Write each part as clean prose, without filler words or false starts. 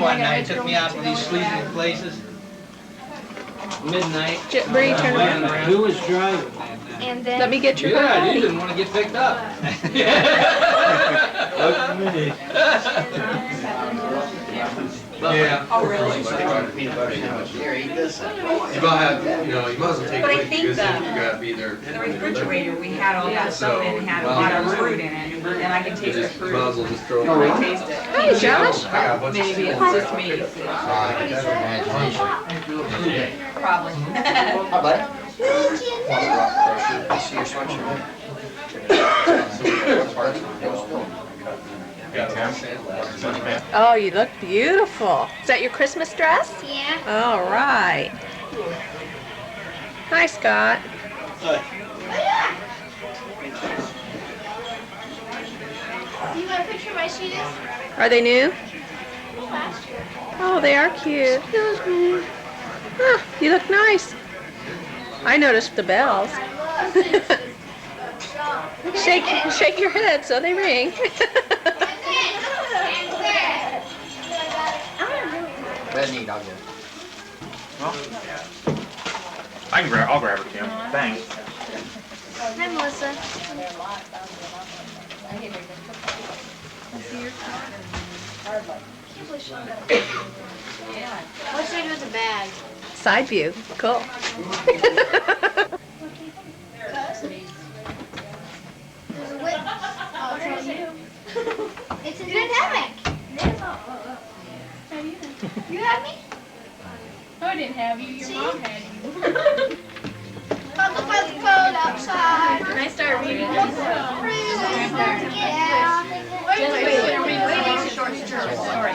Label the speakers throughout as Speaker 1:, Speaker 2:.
Speaker 1: home one night, took me out to these sleeping places. Midnight.
Speaker 2: Bree, turn around.
Speaker 3: Who was driving?
Speaker 2: And then let me get your
Speaker 1: Yeah,
Speaker 2: body.
Speaker 1: you didn't want to get picked up.
Speaker 3: Look at me.
Speaker 4: Yeah.
Speaker 5: Oh, really?
Speaker 4: Peanut butter sandwich. Here, eat this.
Speaker 5: You might as well take
Speaker 6: But I
Speaker 5: it
Speaker 6: think
Speaker 5: because then
Speaker 6: the-
Speaker 5: you gotta be there.
Speaker 6: The refrigerator, we had all that stuff in, it had a lot of fruit in it, and I can taste the fruit.
Speaker 5: Might as well just throw it
Speaker 6: I
Speaker 5: away.
Speaker 6: taste it.
Speaker 2: Hi, Josh.
Speaker 5: I got a bunch of
Speaker 6: Maybe it's
Speaker 5: stuff.
Speaker 6: just me.
Speaker 4: That's imagination.
Speaker 6: Probably.
Speaker 4: Hi, buddy. I see your sweatshirt.
Speaker 2: Oh, you look beautiful. Is that your Christmas dress?
Speaker 7: Yeah.
Speaker 2: All right. Hi, Scott.
Speaker 7: You want a picture of my shoes?
Speaker 2: Are they new?
Speaker 7: Last year.
Speaker 2: Oh, they are cute. Huh, you look nice. I noticed the bells. Shake your head so they ring.
Speaker 4: Red need, I'll get it.
Speaker 3: I'll grab it, Kim. Thanks.
Speaker 7: Hi, Melissa. What should I do with the bag?
Speaker 2: Side view. Cool.
Speaker 7: There's a whip. Oh, it's on you. It's in the hammock. You have me?
Speaker 8: Oh, I didn't have you. Your mom had you.
Speaker 7: I'll look by the cold outside.
Speaker 8: Can I start reading?
Speaker 7: Yeah.
Speaker 6: Wait, short skirt. Sorry.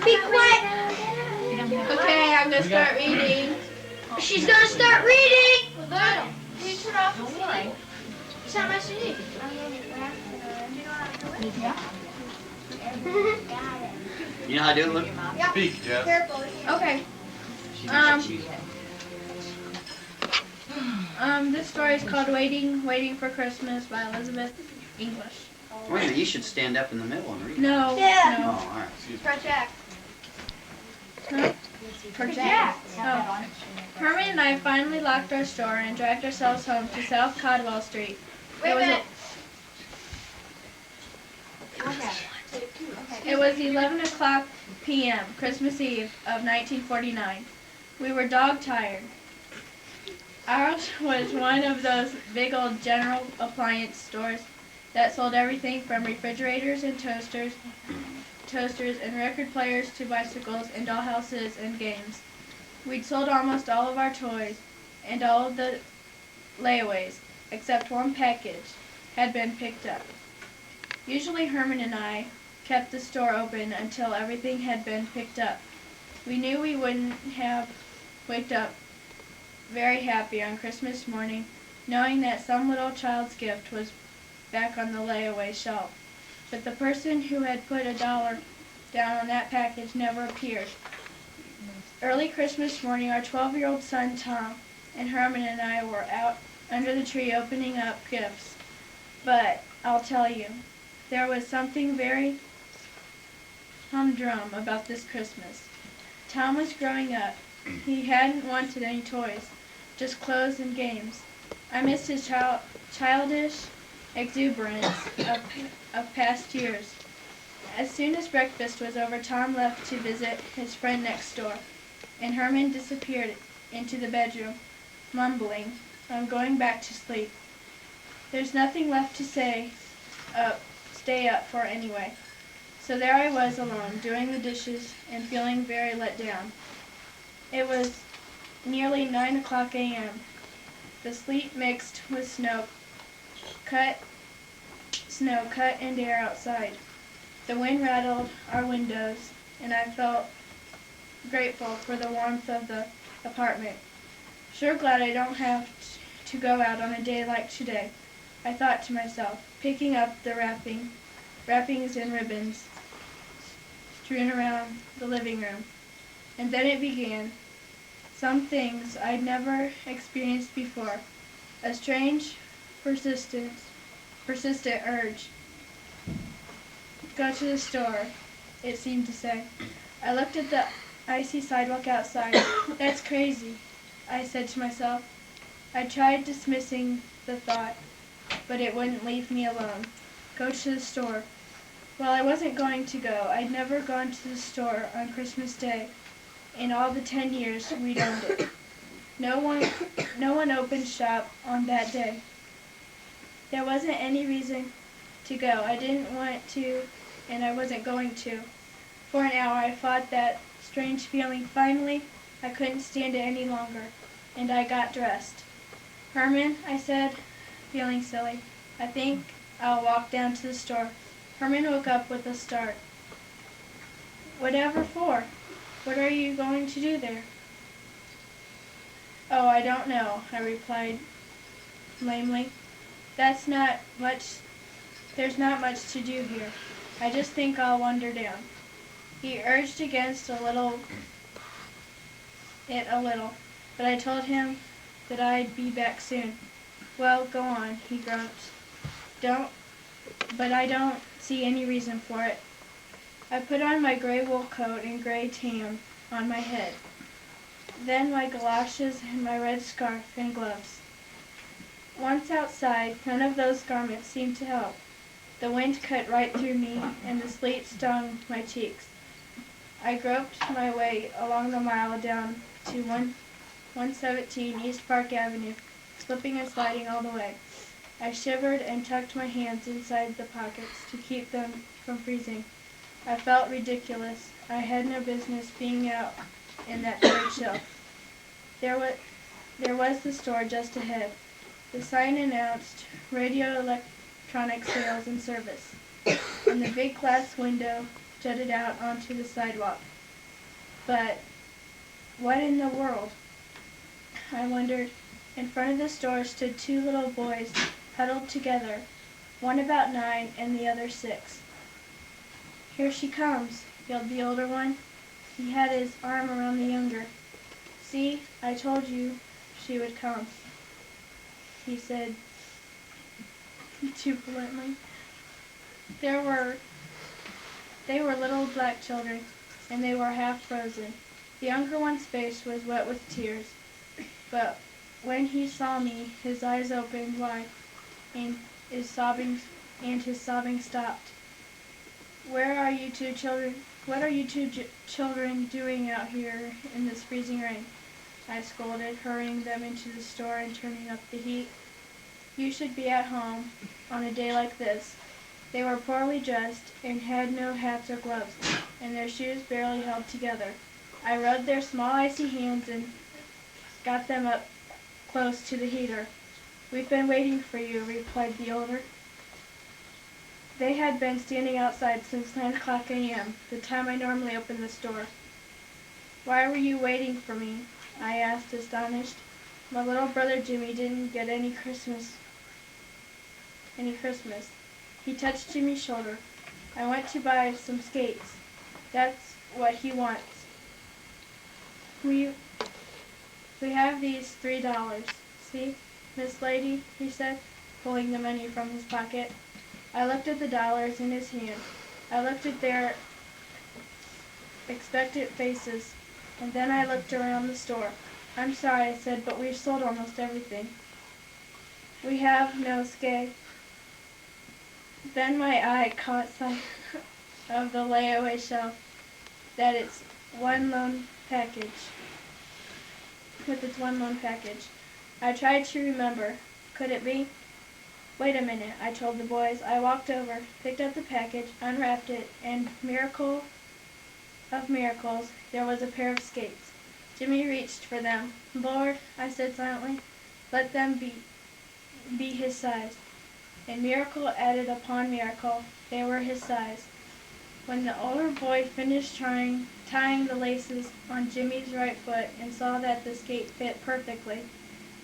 Speaker 7: Be quiet.
Speaker 8: Okay, I'm gonna start reading.
Speaker 7: She's gonna start reading. Can you turn off the CD? It's not my CD.
Speaker 4: You know how to do it, Luke?
Speaker 5: Speak, Jeff.
Speaker 7: Careful.
Speaker 8: Okay. This story is called Waiting for Christmas by Elizabeth English.
Speaker 4: Wait a minute, you should stand up in the middle and read it.
Speaker 8: No.
Speaker 7: Yeah.
Speaker 4: Oh,
Speaker 8: No.
Speaker 4: all right.
Speaker 7: Project.
Speaker 8: Project. Oh. Herman and I finally locked our store and dragged ourselves home to South Caldwell Street.
Speaker 7: Wait a minute.
Speaker 8: It was 11 o'clock p.m., Christmas Eve of 1949. We were dog-tired. Ours was one of those big old general appliance stores that sold everything from refrigerators and toasters and record players to bicycles and dollhouses and games. We'd sold almost all of our toys and all of the layaways, except one package, had been picked up. Usually Herman and I kept the store open until everything had been picked up. We knew we wouldn't have waked up very happy on Christmas morning, knowing that some little child's gift was back on the layaway shelf. But the person who had put $1 down on that package never appeared. Early Christmas morning, our 12-year-old son Tom and Herman and I were out under the tree opening up gifts. But I'll tell you, there was something very humdrum about this Christmas. Tom was growing up. He hadn't wanted any toys, just clothes and games. I missed his childish exuberance of past years. As soon as breakfast was over, Tom left to visit his friend next door, and Herman disappeared into the bedroom, mumbling, "I'm going back to sleep." There's nothing left to stay up for anyway. So there I was alone, doing the dishes and feeling very let down. It was nearly 9 o'clock a.m. The sleet mixed with snow cut and air outside. The wind rattled our windows, and I felt grateful for the warmth of the apartment. Sure glad I don't have to go out on a day like today, I thought to myself, picking up the wrappings and ribbons strewn around the living room. And then it began. Some things I'd never experienced before. A strange, persistent urge go to the store, it seemed to say. I looked at the icy sidewalk outside. That's crazy, I said to myself. I tried dismissing the thought, but it wouldn't leave me alone. Go to the store. Well, I wasn't going to go. I'd never gone to the store on Christmas Day in all the 10 years we'd owned it. No one opened shop on that day. There wasn't any reason to go. I didn't want to, and I wasn't going to. For an hour I fought that strange feeling. Finally, I couldn't stand it any longer, and I got dressed. Herman, I said, feeling silly, I think I'll walk down to the store. Herman woke up with a start. Whatever for? What are you going to do there? Oh, I don't know, I replied lamely. There's not much to do here. I just think I'll wander down. He urged against a little, but I told him that I'd be back soon. Well, go on, he grumped. But I don't see any reason for it. I put on my gray wool coat and gray tam on my head, then my galoshes and my red scarf and gloves. Once outside, none of those garments seemed to help. The wind cut right through me, and the sleet stung my cheeks. I groped my way along the mile down to 117 East Park Avenue, slipping and sliding all the way. I shivered and tucked my hands inside the pockets to keep them from freezing. I felt ridiculous. I had no business being out in that third chill. There was the store just ahead. The sign announced radio electronic sales and service, and the big glass window jutted out onto the sidewalk. But what in the world? I wondered. In front of the store stood two little boys huddled together, one about 9 and the other 6. Here she comes, yelled the older one. He had his arm around the younger. See, I told you she would come, he said jubilantly. They were little black children, and they were half frozen. The younger one's face was wet with tears, but when he saw me, his eyes opened wide, and his sobbing stopped. What are you two children doing out here in this freezing rain? I scolded, hurrying them into the store and turning up the heat. You should be at home on a day like this. They were poorly dressed and had no hats or gloves, and their shoes barely held together. I rubbed their small icy hands and got them up close to the heater. We've been waiting for you, replied the older. They had been standing outside since 9 o'clock a.m., the time I normally open the store. Why were you waiting for me? I asked, astonished. My little brother Jimmy didn't get any Christmas. He touched Jimmy's shoulder. I went to buy some skates. That's what he wants. We have these $3. See, Miss Lady, he said, pulling the money from his pocket. I looked at the dollars in his hand. I looked at their expectant faces, and then I looked around the store. I'm sorry, I said, but we've sold almost everything. We have no skate. Then my eye caught sight of the layaway shelf with its one lone package. I tried to remember. Could it be? Wait a minute, I told the boys. I walked over, picked up the package, unwrapped it, and miracle of miracles, there was a pair of skates. Jimmy reached for them. Lord, I said silently, let them be his size. And miracle added upon miracle, they were his size. When the older boy finished tying the laces on Jimmy's right foot and saw that the skate fit perfectly,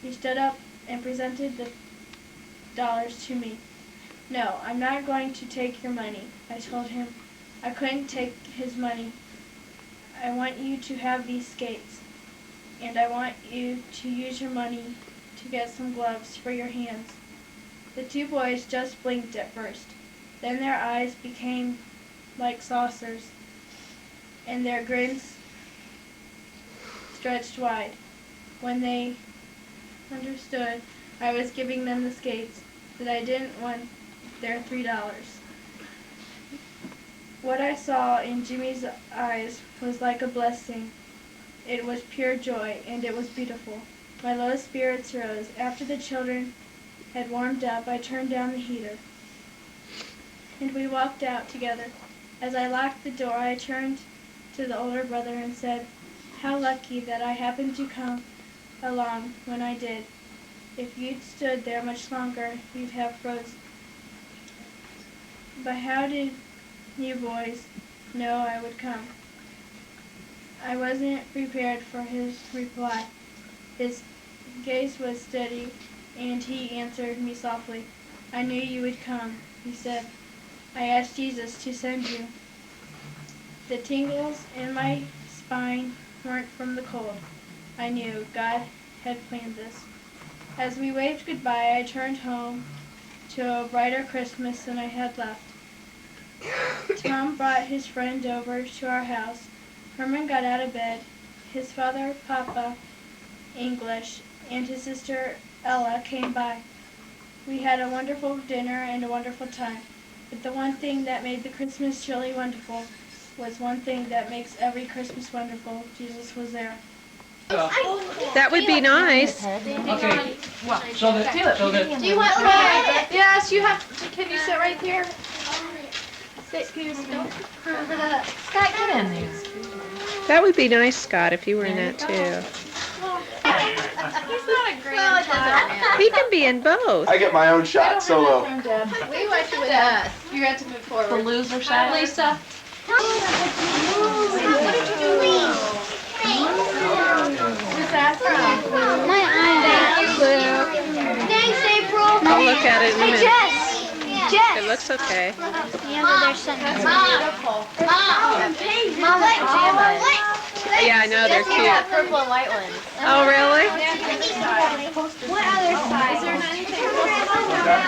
Speaker 8: he stood up and presented the $3 to me. No, I'm not going to take your money, I told him. I couldn't take his money. I want you to have these skates, and I want you to use your money to get some gloves for your hands. The two boys just blinked at first. Then their eyes became like saucers, and their grins stretched wide. When they understood I was giving them the skates, that I didn't want their $3. What I saw in Jimmy's eyes was like a blessing. It was pure joy, and it was beautiful. My low spirits rose. After the children had warmed up, I turned down the heater, and we walked out together. As I locked the door, I turned to the older brother and said, "How lucky that I happened to come along when I did. If you'd stood there much longer, you'd have frozen." But how did you boys know I would come? I wasn't prepared for his reply. His gaze was steady, and he answered me softly. "I knew you would come," he said. "I asked Jesus to send you." The tingles in my spine weren't from the cold. I knew God had planned this. As we waved goodbye, I turned home to a brighter Christmas than I had left. Tom brought his friend over to our house. Herman got out of bed. His father, Papa, English, and his sister Ella came by. We had a wonderful dinner and a wonderful time. But the one thing that made the Christmas truly wonderful was one thing that makes every Christmas wonderful. Jesus was there.
Speaker 2: That would be nice.
Speaker 1: Okay, so that,
Speaker 7: Do you want more?
Speaker 2: Yes, you have. Can you sit right here? Excuse me.
Speaker 7: Scott, get in there.
Speaker 2: That would be nice, Scott, if you were in that too.
Speaker 7: He's not a grandchild.
Speaker 2: He can be in both.
Speaker 9: I get my own shot solo.
Speaker 7: We want you with us.
Speaker 6: You got to move forward.
Speaker 8: The loser side.
Speaker 2: Lisa.
Speaker 7: What did you do, Lee?
Speaker 8: Where's that from?
Speaker 7: My eyes. Thanks, April.
Speaker 2: I'll look at it in a
Speaker 7: Hey,
Speaker 2: minute.
Speaker 7: Jess. Jess.
Speaker 2: It looks okay.
Speaker 7: Mom, there's something. Mom,
Speaker 2: Yeah, I know, they're cute.
Speaker 7: purple and white ones.
Speaker 2: Oh, really?
Speaker 7: What other size? Is there anything?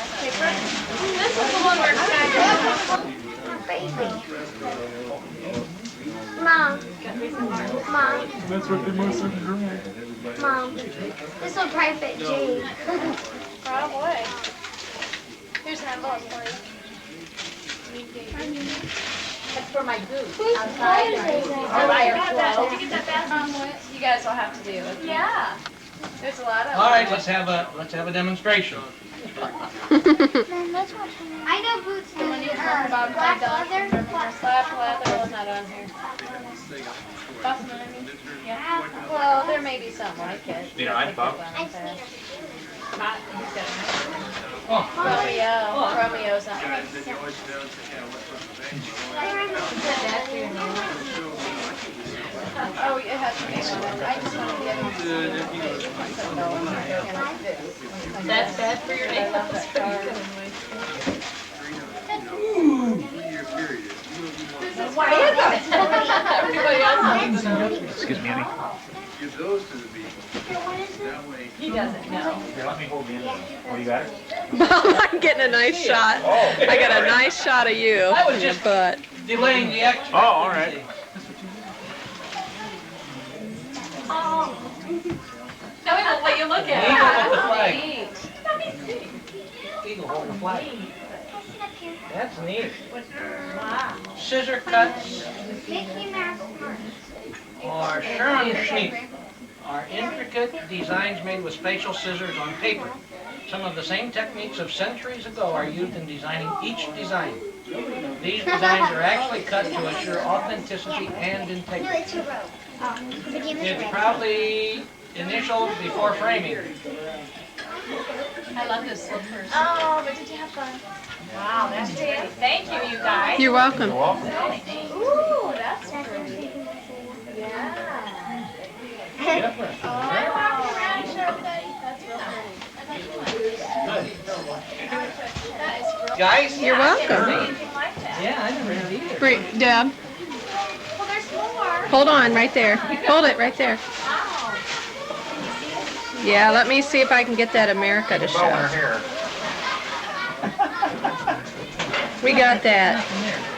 Speaker 8: This is the one we're excited.
Speaker 7: Mom. Mom.
Speaker 3: That's what they most of the room.
Speaker 7: Mom. This will probably fit Jake.
Speaker 8: Probably. Here's an envelope for you.
Speaker 6: That's for my goose.
Speaker 7: Whose
Speaker 6: outside.
Speaker 7: clothes is
Speaker 6: I
Speaker 7: that?
Speaker 6: buy her
Speaker 8: Did you
Speaker 6: clothes.
Speaker 8: get that basket? You guys will have to do it.
Speaker 6: Yeah.
Speaker 8: There's a lot of
Speaker 1: all right, let's have a demonstration.
Speaker 7: I know boots do black leather.
Speaker 8: Black leather was not on here. Buff money. Yeah. Well, there may be some like it.
Speaker 3: You know, I'd buff.
Speaker 8: Romeo's on. Oh, it has to be on it. I just want to get
Speaker 6: That's bad for your nails.
Speaker 8: Everybody else.
Speaker 3: Excuse me, honey.
Speaker 5: Give those to the people. That way.
Speaker 6: He doesn't know.
Speaker 3: Here, let me hold you in. Oh, you got it?
Speaker 2: Well, I'm getting a nice shot. I got a nice shot of you
Speaker 1: I was
Speaker 2: in the
Speaker 1: just-
Speaker 2: butt.
Speaker 1: Delaying the action.
Speaker 3: Oh, all right.
Speaker 6: Now we won't let you look at
Speaker 1: Eagle
Speaker 6: it.
Speaker 1: with the flag. Eagle holding the flag. That's neat.
Speaker 6: Wow.
Speaker 1: Scissor cuts
Speaker 7: Mickey Mouse.
Speaker 1: or Schirmschnitt are intricate designs made with spatial scissors on paper. Some of the same techniques of centuries ago are used in designing each design. These designs are actually cut to assure authenticity and
Speaker 7: No,
Speaker 1: integrity.
Speaker 7: it's a rope. The game is
Speaker 1: It's
Speaker 7: red.
Speaker 1: probably initialed before framing.
Speaker 6: I love this slippers.
Speaker 8: Oh, but did you have fun?
Speaker 6: Wow, that's pretty. Thank you, you guys.
Speaker 2: You're welcome.
Speaker 8: Ooh, that's pretty. Yeah. Oh, I walked around and showed everybody. That's real pretty. That is real.
Speaker 1: Guys?
Speaker 2: You're welcome.
Speaker 8: Anything like that.
Speaker 1: Yeah, I never have either.
Speaker 2: Great, Deb.
Speaker 8: Well, there's more.
Speaker 2: Hold on, right there. Hold it right there.
Speaker 8: Wow.
Speaker 2: Yeah, let me see if I can get that America to
Speaker 3: Bow in her
Speaker 2: show.
Speaker 3: hair.
Speaker 2: We got that.
Speaker 1: Nothing there.